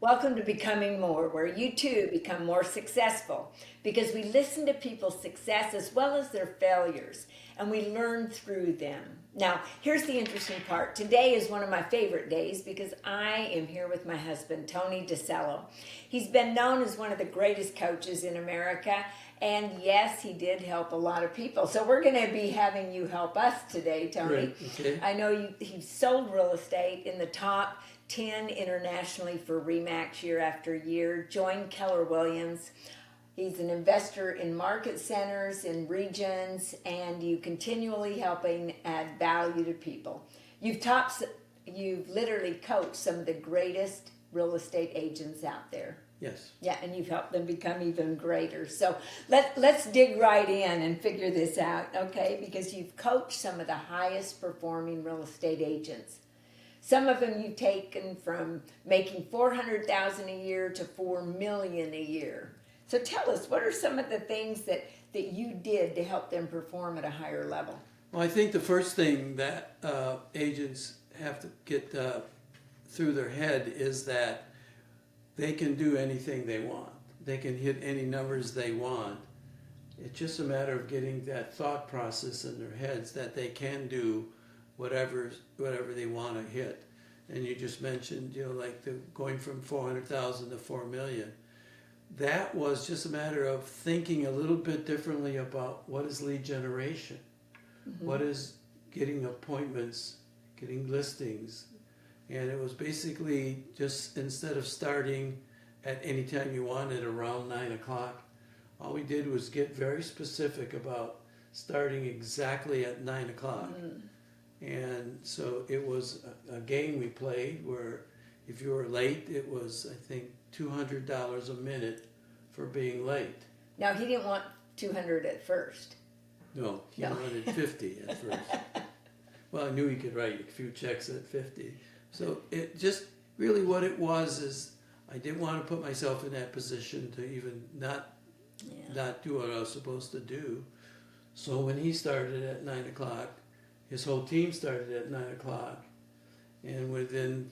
Welcome to Becoming More, where you too become more successful because we listen to people's success as well as their failures and we learn through them. Now, here's the interesting part. Today is one of my favorite days because I am here with my husband, Tony DeCello. He's been known as one of the greatest coaches in America, and yes, he did help a lot of people. So we're going to be having you help us today, Tony. Right, okay. I know you've sold real estate in the top 10 internationally for RE/MAX year after year. Joined Keller Williams. He's an investor in market centers, in regions, and you continually helping add value to people. You've literally coached some of the greatest real estate agents out there. Yes. Yeah, and you've helped them become even greater. So let's dig right in and figure this out, okay? Because you've coached some of the highest performing real estate agents. Some of them you've taken from making $400,000 a year to $4 million a year. So tell us, what are some of the things that you did to help them perform at a higher level? Well, I think the first thing that agents have to get through their head is that they can do anything they want. They can hit any numbers they want. It's just a matter of getting that thought process in their heads that they can do whatever they want to hit. And you just mentioned, like going from 400,000 to 4 million. That was just a matter of thinking a little bit differently about what is lead generation, what is getting appointments, getting listings. And it was basically just, instead of starting at any time you wanted around 9 o'clock, all we did was get very specific about starting exactly at 9 o'clock. And so it was a game we played where if you were late, it was, I think, $200 a minute for being late. Now, he didn't want 200 at first. No, he wanted 50 at first. Well, I knew he could write a few checks at 50. So it just really what it was is I didn't want to put myself in that position to even not do what I was supposed to do. So when he started at 9 o'clock, his whole team started at 9 o'clock, and within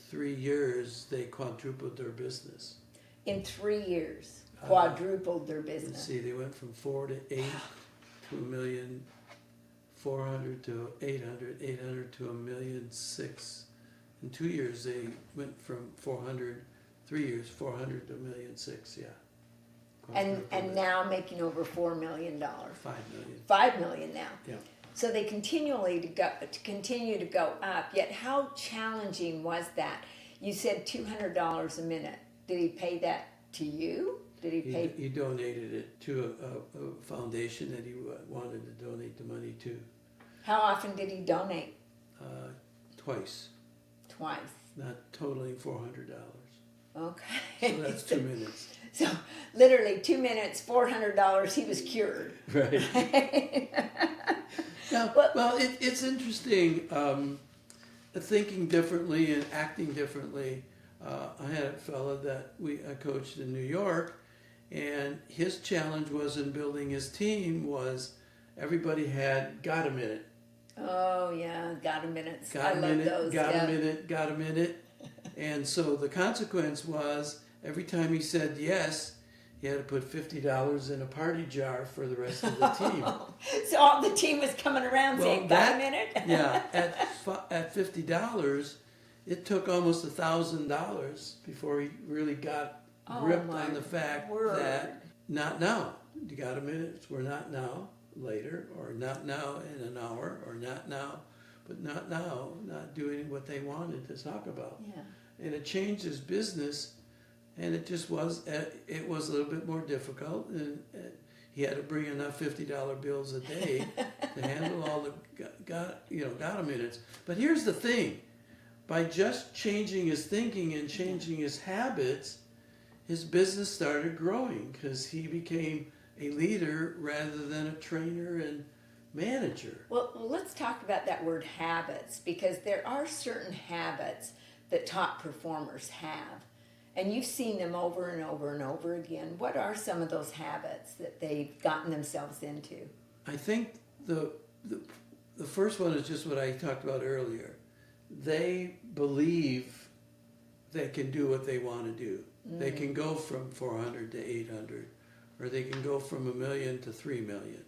3 years, they quadrupled their business. In 3 years, quadrupled their business. Let's see, they went from 4 to 8 to 1,400,000 to 800 to 1,600,000. In 2 years, they went from 400, 3 years, 400 to 1,600,000, yeah. And now making over $4 million. 5 million. 5 million now. Yeah. So they continue to go up. Yet how challenging was that? You said $200 a minute. Did he pay that to you? Did he pay? He donated it to a foundation that he wanted to donate the money to. How often did he donate? Twice. Twice. Not totaling $400. Okay. So that's 2 minutes. So literally 2 minutes, $400. He was cured. Right. Well, it's interesting, thinking differently and acting differently. I had a fellow that I coached in New York, and his challenge was in building his team was everybody had got a minute. Oh yeah, got a minute. Got a minute, got a minute. And so the consequence was every time he said yes, he had to put $50 in a party jar for the rest of the team. So all the team was coming around saying, got a minute? Yeah, at $50, it took almost $1,000 before he really got gripped on the fact that not now. You got a minute, we're not now, later, or not now in an hour, or not now, but not now, not doing what they wanted to talk about. Yeah. And it changed his business. And it just was, it was a little bit more difficult, and he had to bring enough $50 bills a day to handle all the got minutes. But here's the thing, by just changing his thinking and changing his habits, his business started growing because he became a leader rather than a trainer and manager. Well, let's talk about that word habits, because there are certain habits that top performers have. And you've seen them over and over and over again. What are some of those habits that they've gotten themselves into? I think the first one is just what I talked about earlier. They believe they can do what they want to do. They can go from 400 to 800, or they can go from 1 million to 3 million,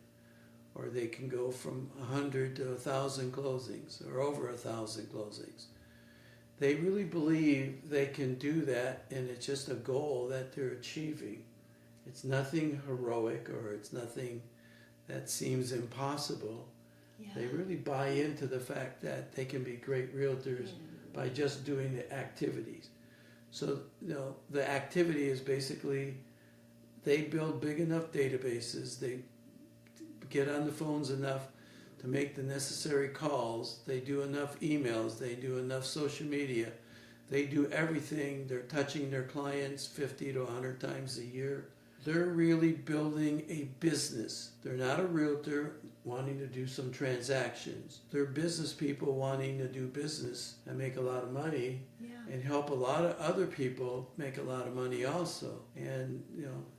or they can go from 100 to 1,000 closings, or over 1,000 closings. They really believe they can do that, and it's just a goal that they're achieving. It's nothing heroic, or it's nothing that seems impossible. Yeah. They really buy into the fact that they can be great realtors by just doing the activities. So, the activity is basically they build big enough databases, they get on the phones enough to make the necessary calls, they do enough emails, they do enough social media, they do everything. They're touching their clients 50 to 100 times a year. They're really building a business. They're not a realtor wanting to do some transactions. They're business people wanting to do business and make a lot of money and help a lot of other people make a lot of money also. And,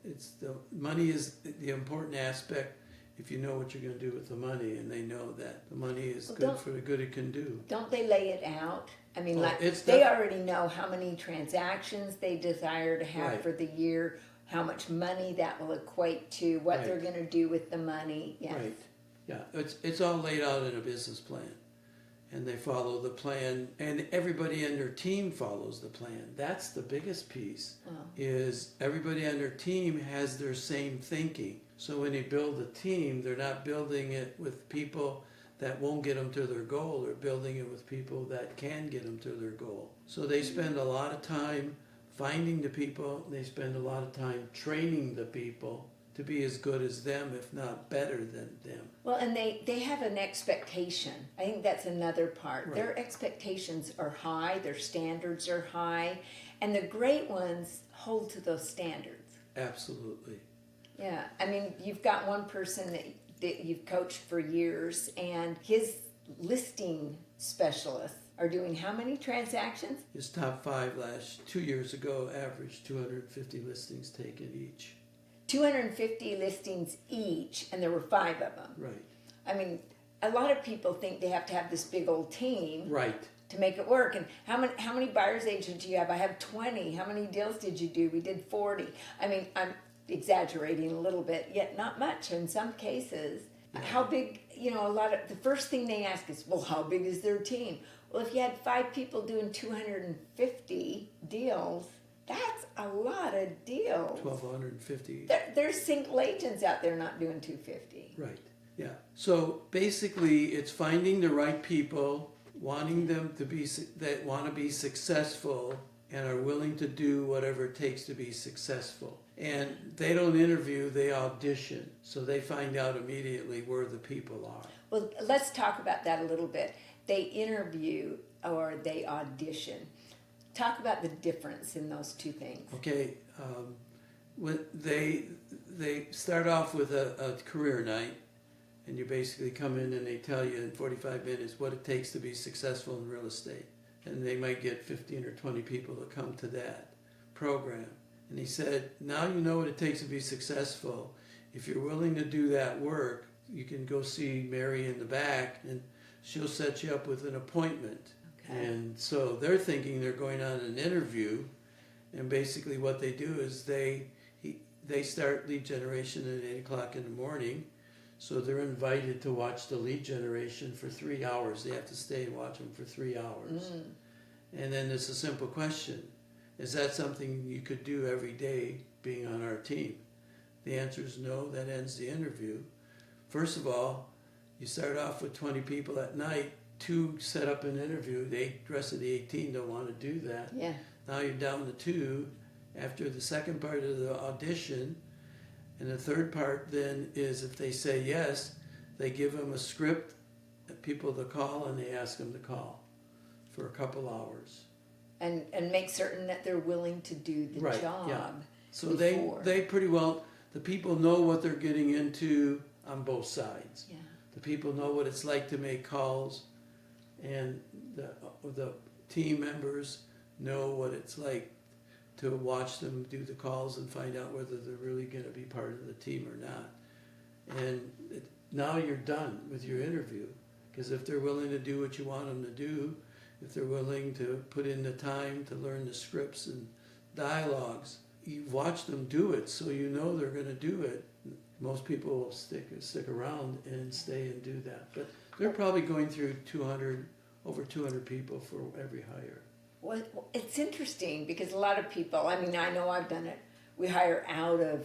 it's the money is the important aspect if you know what you're going to do with the money, and they know that the money is good for the good it can do. Don't they lay it out? I mean, they already know how many transactions they desire to have for the year, how much money that will equate to, what they're going to do with the money. Yes. Right. Yeah, it's all laid out in a business plan, and they follow the plan, and everybody in their team follows the plan. That's the biggest piece. Is everybody on their team has their same thinking. So when they build a team, they're not building it with people that won't get them to their goal. They're building it with people that can get them to their goal. So they spend a lot of time finding the people. They spend a lot of time training the people to be as good as them, if not better than them. Well, and they have an expectation. I think that's another part. Right. Their expectations are high, their standards are high, and the great ones hold to those standards. Absolutely. Yeah, I mean, you've got one person that you've coached for years, and his listing specialists are doing how many transactions? His top 5 2 years ago averaged 250 listings taken each. 250 listings each, and there were 5 of them. Right. I mean, a lot of people think they have to have this big old team. Right. To make it work. And how many buyer's agents do you have? I have 20. How many deals did you do? We did 40. I mean, I'm exaggerating a little bit, yet not much in some cases. How big, the first thing they ask is, well, how big is their team? Well, if you had 5 people doing 250 deals, that's a lot of deals. 1,250. There's single agents out there not doing 250. Right, yeah. So basically, it's finding the right people, wanting them to be, that want to be successful and are willing to do whatever it takes to be successful. And they don't interview, they audition. So they find out immediately where the people are. Well, let's talk about that a little bit. They interview or they audition. Talk about the difference in those two things. Okay, when they start off with a career night, and you basically come in and they tell you in 45 minutes what it takes to be successful in real estate. And they might get 15 or 20 people to come to that program. And he said, now you know what it takes to be successful. If you're willing to do that work, you can go see Mary in the back, and she'll set you up with an appointment. Okay. And so they're thinking they're going on an interview, and basically what they do is they start lead generation at 8 o'clock in the morning. So they're invited to watch the lead generation for 3 hours. They have to stay and watch them for 3 hours. And then it's a simple question. Is that something you could do every day being on our team? The answer is no. That ends the interview. First of all, you start off with 20 people at night. 2 set up an interview. The rest of the 18 don't want to do that. Yeah. Now you're down to 2 after the second part of the audition. And the third part then is if they say yes, they give them a script, people to call, and they ask them to call for a couple hours. And make certain that they're willing to do the job. Yeah. So before. they pretty well, the people know what they're getting into on both sides. Yeah. The people know what it's like to make calls, and the team members know what it's like to watch them do the calls and find out whether they're really going to be part of the team or not. And now you're done with your interview, because if they're willing to do what you want them to do, if they're willing to put in the time to learn the scripts and dialogues, you watch them do it, so you know they're going to do it. Most people will stick around and stay and do that. But they're probably going through over 200 people for every hire. Well, it's interesting because a lot of people, I mean, I know I've done it, we hire out of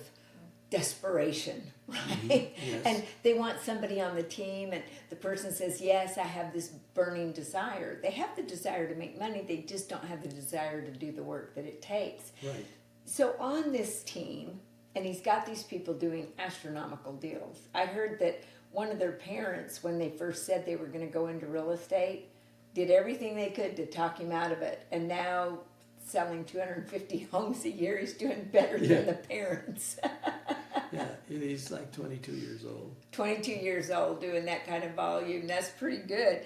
desperation, right? Yes. And they want somebody on the team, and the person says, yes, I have this burning desire. They have the desire to make money, they just don't have the desire to do the work that it takes. Right. So on this team, and he's got these people doing astronomical deals. I heard that one of their parents, when they first said they were going to go into real estate, did everything they could to talk him out of it. And now, selling 250 homes a year, he's doing better than the parents. Yeah, and he's like 22 years old. 22 years old doing that kind of volume. That's pretty good.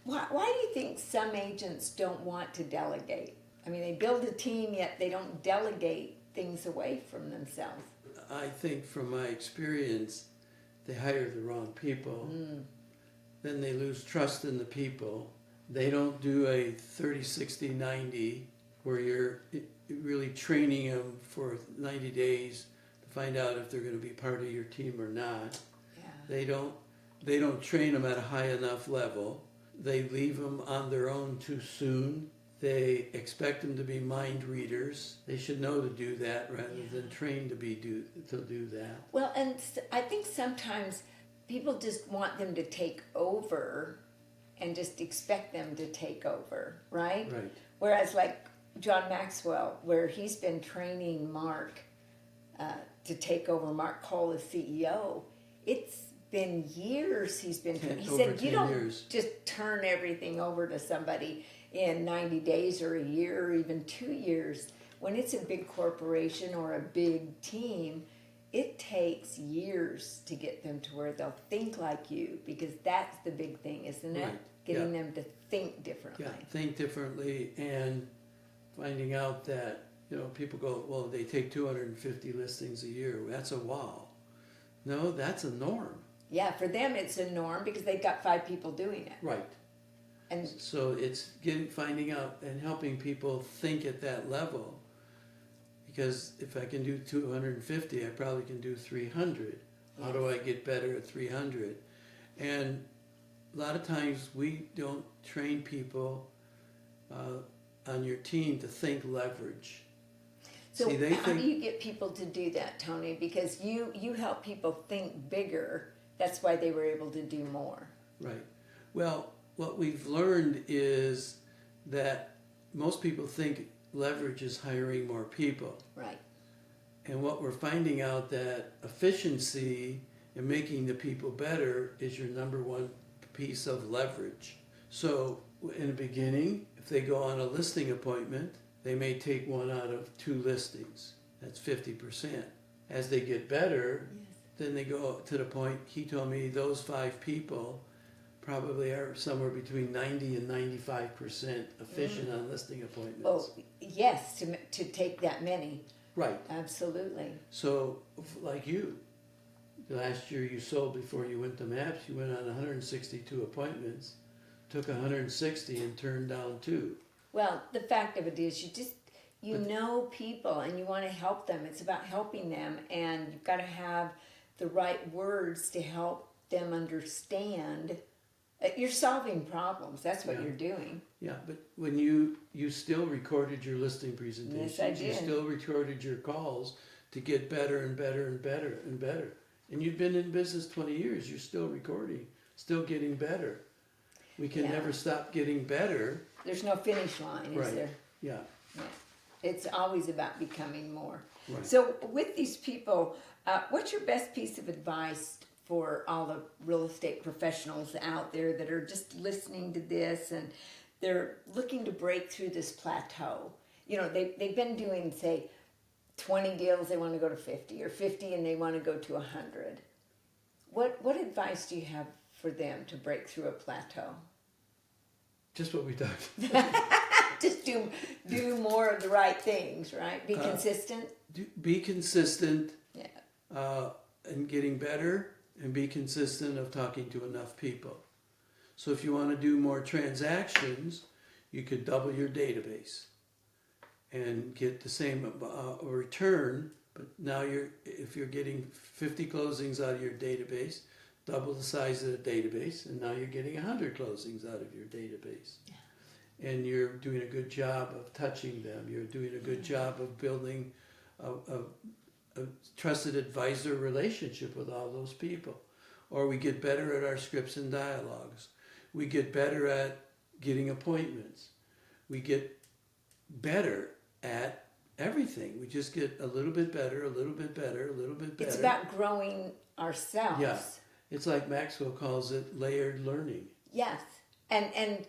Why do you think some agents don't want to delegate? I mean, they build a team, yet they don't delegate things away from themselves. I think from my experience, they hire the wrong people. Then they lose trust in the people. They don't do a 30, 60, 90 where you're really training them for 90 days to find out if they're going to be part of your team or not. Yeah. They don't train them at a high enough level. They leave them on their own too soon. They expect them to be mind readers. They should know to do that rather than train to do that. Well, and I think sometimes people just want them to take over and just expect them to take over, right? Right. Whereas like John Maxwell, where he's been training Mark to take over, Mark Cole as CEO, it's been years he's been training. He said, you don't just turn everything over to somebody in 90 days or a year or even 2 years. When it's a big corporation or a big team, it takes years to get them to where they'll think like you, because that's the big thing, isn't it? Right. Getting them to think differently. Yeah, think differently, and finding out that, people go, well, they take 250 listings a year. That's a wow. No, that's a norm. Yeah, for them it's a norm because they've got 5 people doing it. Right. And so it's finding out and helping people think at that level. Because if I can do 250, I probably can do 300. How do I get better at 300? And a lot of times we don't train people on your team to think leverage. so how do you get people to do that, Tony? Because you help people think bigger. That's why they were able to do more. Right. Well, what we've learned is that most people think leverage is hiring more people. Right. And what we're finding out that efficiency and making the people better is your number one piece of leverage. So in the beginning, if they go on a listing appointment, they may take 1 out of 2 listings. That's 50%. As they get better, then they go to the point, he told me those 5 people probably are somewhere between 90 and 95% efficient on listing appointments. Oh, yes, to take that many. Right. Absolutely. So, like you, last year you sold before you went to MAPS, you went on 162 appointments, took 160 and turned down 2. Well, the fact of it is you know people and you want to help them. It's about helping them, and you've got to have the right words to help them understand. You're solving problems. That's what you're doing. Yeah, but when you still recorded your listing presentations, Yes, I did. you still recorded your calls to get better and better and better and better. And you've been in business 20 years, you're still recording, still getting better. We can never stop getting better. There's no finish line, is there? Yeah. Yeah. It's always about becoming more. Right. So with these people, what's your best piece of advice for all the real estate professionals out there that are just listening to this and they're looking to break through this plateau? They've been doing, say, 20 deals, they want to go to 50, or 50 and they want to go to 100. What advice do you have for them to break through a plateau? Just what we talked. Just do more of the right things, right? Be consistent. Be consistent. Yeah. And getting better, and be consistent of talking to enough people. So if you want to do more transactions, you could double your database and get the same return. But now if you're getting 50 closings out of your database, double the size of the database, and now you're getting 100 closings out of your database. Yeah. And you're doing a good job of touching them. You're doing a good job of building a trusted advisor relationship with all those people. Or we get better at our scripts and dialogues. We get better at getting appointments. We get better at everything. We just get a little bit better, a little bit better, a little bit better. It's about growing ourselves. Yeah. It's like Maxwell calls it layered learning. Yes. And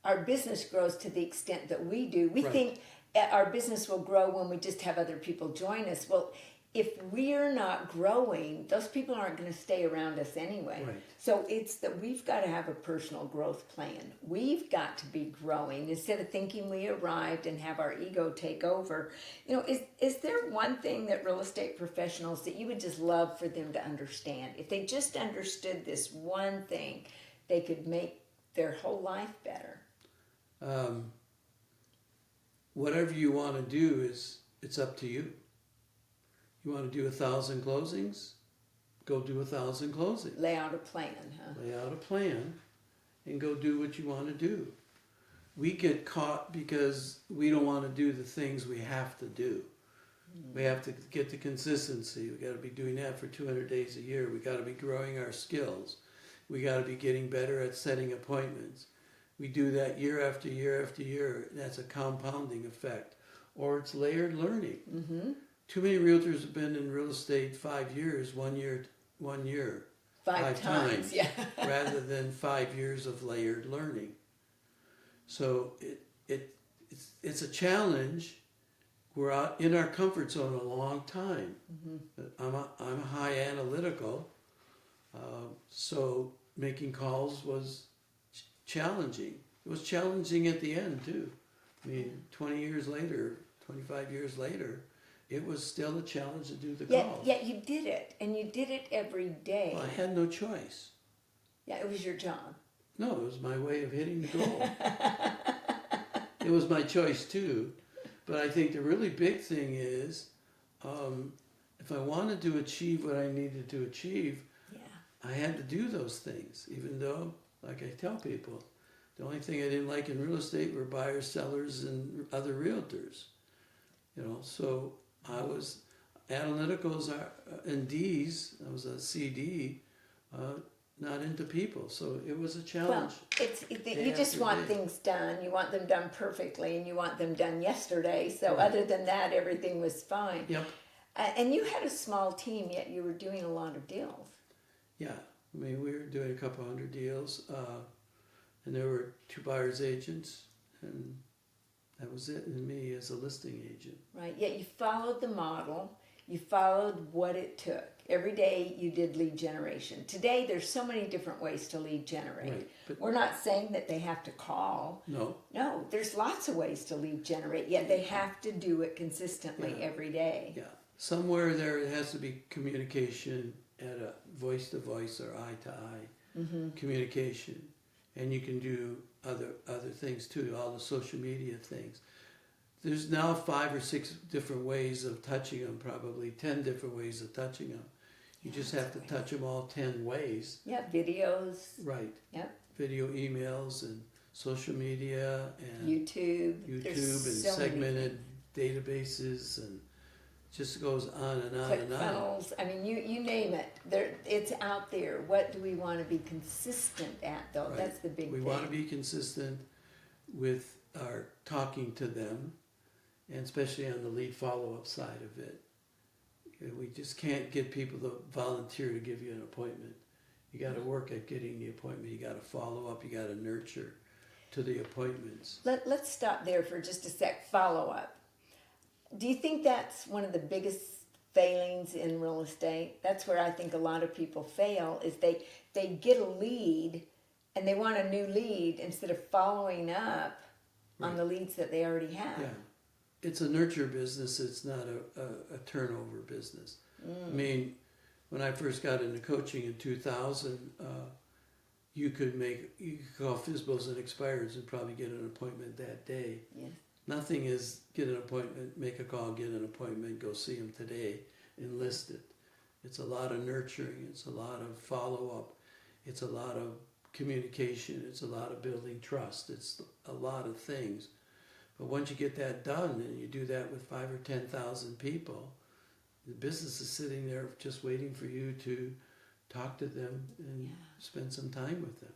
our business grows to the extent that we do. We Right. think our business will grow when we just have other people join us. Well, if we're not growing, those people aren't going to stay around us anyway. Right. So it's that we've got to have a personal growth plan. We've got to be growing instead of thinking we arrived and have our ego take over. You know, is there one thing that real estate professionals that you would just love for them to understand? If they just understood this one thing, they could make their whole life better. Whatever you want to do it's up to you. You want to do 1,000 closings? Go do 1,000 closings. Lay out a plan, huh? Lay out a plan and go do what you want to do. We get caught because we don't want to do the things we have to do. We have to get the consistency. We got to be doing that for 200 days a year. We got to be growing our skills. We got to be getting better at setting appointments. We do that year after year after year. That's a compounding effect. Or it's layered learning. Mm-hmm. Too many realtors have been in real estate 5 years, 1 year, 1 year. Five times, yeah. rather than 5 years of layered learning. So it's a challenge. We're out in our comfort zone a long time. Mm-hmm. I'm high analytical, so making calls was challenging. It was challenging at the end too. I mean, 20 years later, 25 years later, it was still a challenge to do the calls. Yet you did it, and you did it every day. Well, I had no choice. Yeah, it was your job. No, it was my way of hitting the goal. It was my choice too. But I think the really big thing is, if I wanted to achieve what I needed to achieve, I had to do those things, even though, like I tell people, the only thing I didn't like in real estate were buyers, sellers, and other realtors. You know, so I was analyticals and D's. I was a CD, not into people. So it was a challenge. Well, you just want things done. You want them done perfectly, and you want them done yesterday. So Right. other than that, everything was fine. Yep. And you had a small team, yet you were doing a lot of deals. Yeah. I mean, we were doing a couple hundred deals, and there were 2 buyers agents, and that was it, and me as a listing agent. Right. Yet you followed the model. You followed what it took. Every day you did lead generation. Today there's so many different ways to lead generate. Right, but we're not saying that they have to call. No. No, there's lots of ways to lead generate, yet they have to do it consistently every day. Yeah. Somewhere there has to be communication at a voice-to-voice or eye-to-eye communication. And you can do other things too, all the social media things. There's now 5 or 6 different ways of touching them, probably 10 different ways of touching them. You just have to touch them all 10 ways. Yeah, videos. Right. Yep. Video, emails, and social media, and YouTube and so segmented databases, and just goes on and on and on. funnels. I mean, you name it. It's out there. What do we want to be consistent at, though? Right. That's the big thing. We want to be consistent with our talking to them, and especially on the lead follow-up side of it. We just can't get people to volunteer to give you an appointment. You got to work at getting the appointment. You got to follow up. You got to nurture to the appointments. Let's stop there for just a sec. Follow up. Do you think that's one of the biggest failings in real estate? That's where I think a lot of people fail, is they get a lead and they want a new lead instead of following up on the leads that they already have. Yeah. It's a nurture business. It's not a turnover business. I mean, when I first got into coaching in 2000, you could call FISBOs and expireds and probably get an appointment that day. Yes. Nothing is get an appointment, make a call, get an appointment, go see them today, enlist it. It's a lot of nurturing, it's a lot of follow-up, it's a lot of communication, it's a lot of building trust, it's a lot of things. But once you get that done and you do that with 5,000 or 10,000 people, the business is sitting there just waiting for you to talk to them and spend some time with them.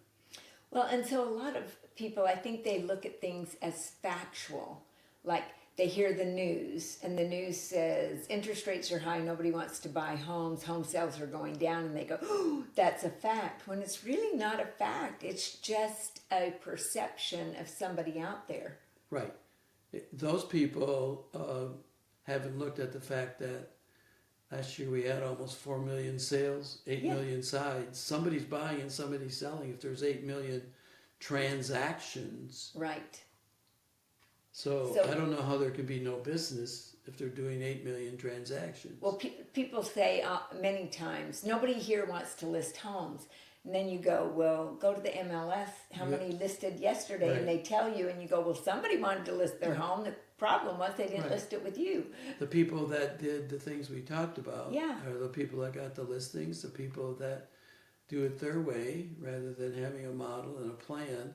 Well, and so a lot of people, I think they look at things as factual. Like they hear the news and the news says interest rates are high, nobody wants to buy homes, home sales are going down, and they go, oh, that's a fact, when it's really not a fact. It's just a perception of somebody out there. Right. Those people haven't looked at the fact that last year we had almost 4 million sales, 8 million sides. Somebody's buying and somebody's selling. If there's 8 million transactions. Right. So I don't know how there could be no business if they're doing 8 million transactions. Well, people say many times, nobody here wants to list homes. And then you go, well, go to the MLS, how many listed yesterday? Right. And they tell you, and you go, well, somebody wanted to list their home. The problem was they didn't list it with you. The people that did the things we talked about Yeah. are the people that got the listings, the people that do it their way rather than having a model and a plan,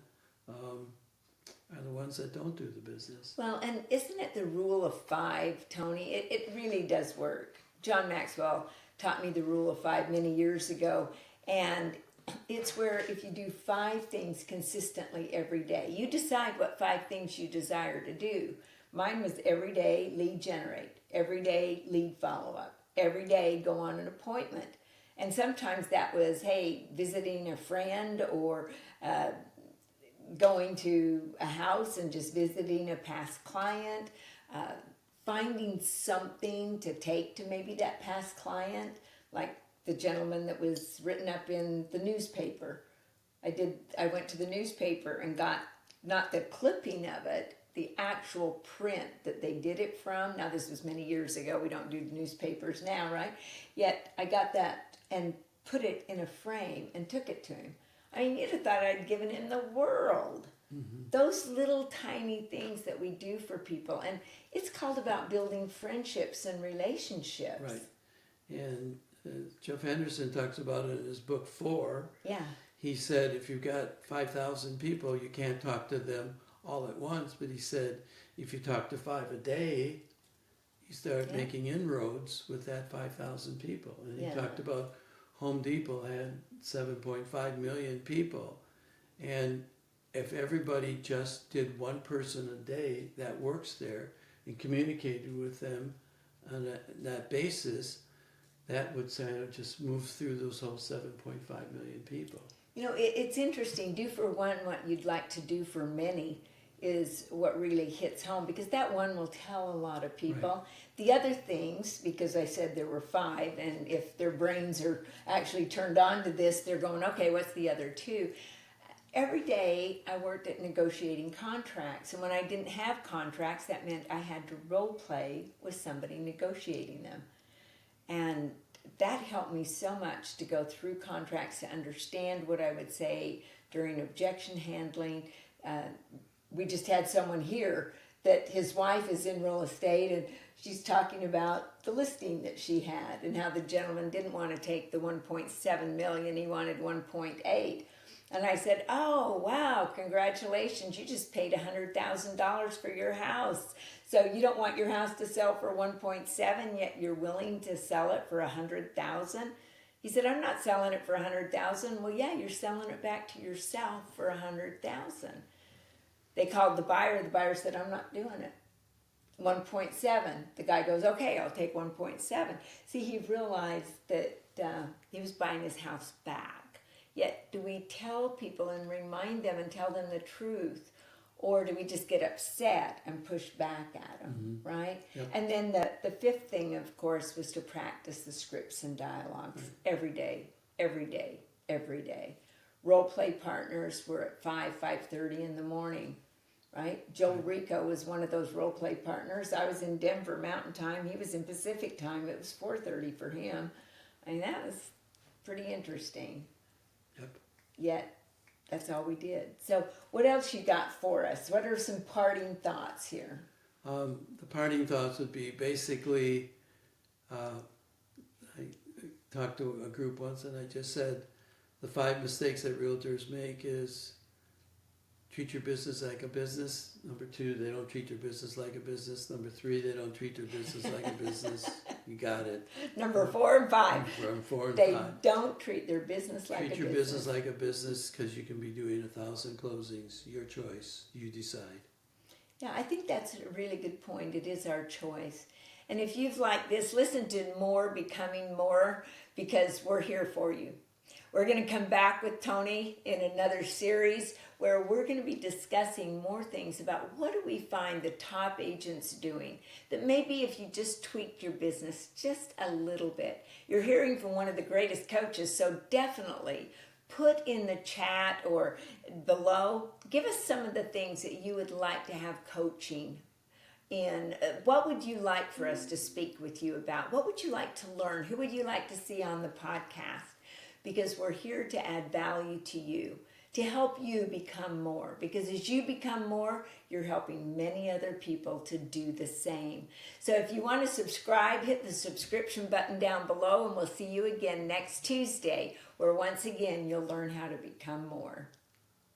are the ones that don't do the business. Well, and isn't it the rule of 5, Tony? It really does work. John Maxwell taught me the rule of 5 many years ago, and it's where if you do 5 things consistently every day, you decide what 5 things you desire to do. Mine was every day lead generate, every day lead follow up, every day go on an appointment. And sometimes that was, hey, visiting a friend or going to a house and just visiting a past client, finding something to take to maybe that past client, like the gentleman that was written up in the newspaper. I went to the newspaper and got not the clipping of it, the actual print that they did it from. Now this was many years ago. We don't do newspapers now, right? Yet I got that and put it in a frame and took it to him. I mean, you'd have thought I'd given him the world. Mm-hmm. Those little tiny things that we do for people. And it's called about building friendships and relationships. Right. And Jeff Henderson talks about it in his book 4. Yeah. He said if you've got 5,000 people, you can't talk to them all at once. But he said if you talk to 5 a day, you start making inroads with that 5,000 people. And he talked about Home Depot had 7.5 million people. And if everybody just did one person a day that works there and communicated with them on that basis, that would kind of just move through those whole 7.5 million people. You know, it's interesting. Do for one what you'd like to do for many is what really hits home, because that one will tell a lot of people. Right. The other things, because I said there were 5, and if their brains are actually turned on to this, they're going, okay, what's the other 2? Every day I worked at negotiating contracts, and when I didn't have contracts, that meant I had to role play with somebody negotiating them. And that helped me so much to go through contracts, to understand what I would say during objection handling. We just had someone here that his wife is in real estate, and she's talking about the listing that she had and how the gentleman didn't want to take the 1.7 million, he wanted 1.8. And I said, oh, wow, congratulations, you just paid $100,000 for your house. So you don't want your house to sell for 1.7, yet you're willing to sell it for $100,000? He said, I'm not selling it for $100,000. Well, yeah, you're selling it back to yourself for $100,000. They called the buyer. The buyer said, I'm not doing it. 1.7. The guy goes, okay, I'll take 1.7. See, he realized that he was buying his house back. Yet, do we tell people and remind them and tell them the truth? Or do we just get upset and push back at them, right? Yep. And then the 5th thing, of course, was to practice the scripts and dialogues every day, every day, every day. Role play partners were at 5:30 in the morning, right? Joe Rico was one of those role play partners. I was in Denver Mountain Time. He was in Pacific Time. It was 4:30 for him. I mean, that was pretty interesting. Yep. Yet That's all we did. So what else you got for us? What are some parting thoughts here? The parting thoughts would be basically, I talked to a group once and I just said the 5 mistakes that realtors make is treat your business like a business. Number 2, they don't treat their business like a business. Number 3, they don't treat their business like a business. You got it. Number 4 and 5. From 4 and They 5. don't treat their business like a business. Treat your business like a business because you can be doing 1,000 closings. Your choice. You decide. Yeah, I think that's a really good point. It is our choice. And if you've liked this, listen to more, Becoming More, because we're here for you. We're going to come back with Tony in another series where we're going to be discussing more things about what do we find the top agents doing that maybe if you just tweaked your business just a little bit. You're hearing from one of the greatest coaches, so definitely put in the chat or below, give us some of the things that you would like to have coaching in. What would you like for us to speak with you about? What would you like to learn? Who would you like to see on the podcast? Because we're here to add value to you, to help you become more. Because as you become more, you're helping many other people to do the same. So if you want to subscribe, hit the subscription button down below, and we'll see you again next Tuesday, where once again you'll learn how to become more.